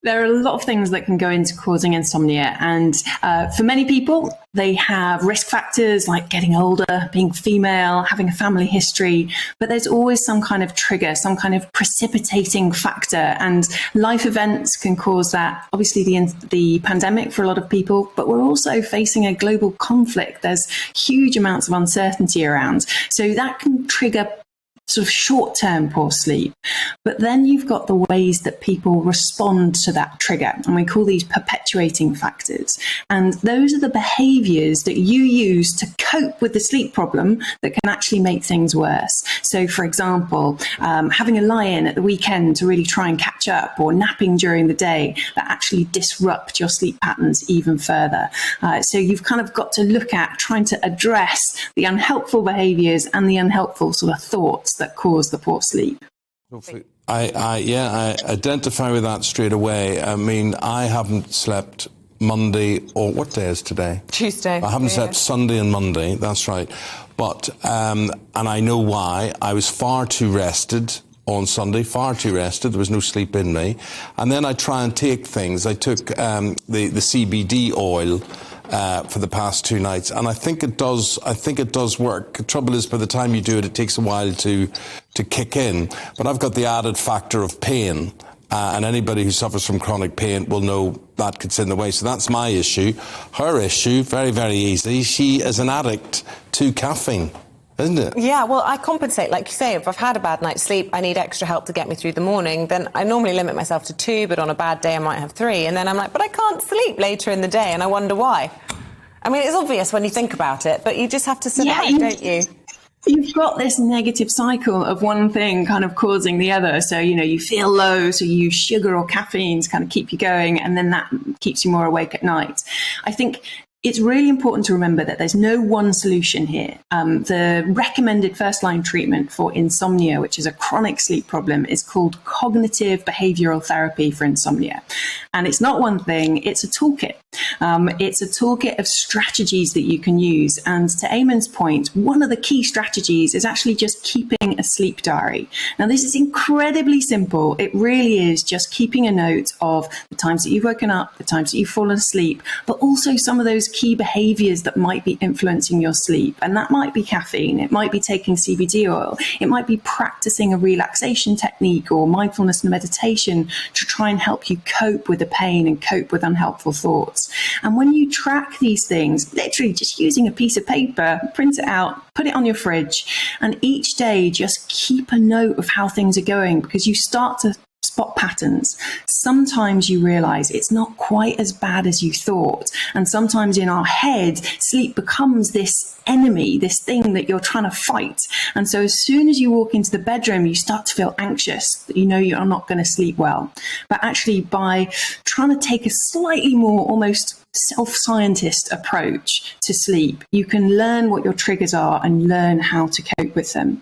There are a lot of things that can go into causing insomnia. And for many people, they have risk factors like getting older, being female, having a family history. But there's always some kind of trigger, some kind of precipitating factor. And life events can cause that. Obviously, the pandemic for a lot of people, but we're also facing a global conflict. There's huge amounts of uncertainty around. So that can trigger sort of short-term poor sleep. But then you've got the ways that people respond to that trigger, and we call these perpetuating factors. And those are the behaviours that you use to cope with the sleep problem that can actually make things worse. So, for example, having a lie-in at the weekend to really try and catch up, or napping during the day that actually disrupt your sleep patterns even further. So you've kind of got to look at trying to address the unhelpful behaviours and the unhelpful sort of thoughts that cause the poor sleep. I identify with that straight away. I mean, I haven't slept Monday, or what day is today? Tuesday. I haven't slept Sunday and Monday, that's right. But, and I know why. I was far too rested on Sunday, far too rested. There was no sleep in me. And then I try and take things. I took the CBD oil for the past 2 nights, and I think it does work. The trouble is, by the time you do it, it takes a while to kick in. But I've got the added factor of pain, and anybody who suffers from chronic pain will know that gets in the way. So that's my issue. Her issue, very, very easy. She is an addict to caffeine, isn't it? Yeah, well, I compensate. Like you say, if I've had a bad night's sleep, I need extra help to get me through the morning, then I normally limit myself to 2, but on a bad day I might have 3. And then I'm like, but I can't sleep later in the day, and I wonder why. I mean, it's obvious when you think about it, but you just have to survive, don't you? You've got this negative cycle of one thing kind of causing the other. So, you feel low, so you use sugar or caffeine to kind of keep you going, and then that keeps you more awake at night. I think it's really important to remember that there's no one solution here. The recommended first-line treatment for insomnia, which is a chronic sleep problem, is called cognitive behavioral therapy for insomnia. And it's not one thing, it's a toolkit. It's a toolkit of strategies that you can use. And to Eamon's point, one of the key strategies is actually just keeping a sleep diary. Now, this is incredibly simple. It really is just keeping a note of the times that you've woken up, the times that you've fallen asleep, but also some of those key behaviors that might be influencing your sleep. And that might be caffeine, it might be taking CBD oil, it might be practicing a relaxation technique or mindfulness and meditation to try and help you cope with the pain and cope with unhelpful thoughts. And when you track these things, literally just using a piece of paper, print it out, put it on your fridge, and each day just keep a note of how things are going, because you start to spot patterns. Sometimes you realize it's not quite as bad as you thought. And sometimes in our head, sleep becomes this enemy, this thing that you're trying to fight. And so as soon as you walk into the bedroom, you start to feel anxious, that you know you're not going to sleep well. But actually, by trying to take a slightly more almost self-scientist approach to sleep, you can learn what your triggers are and learn how to cope with them.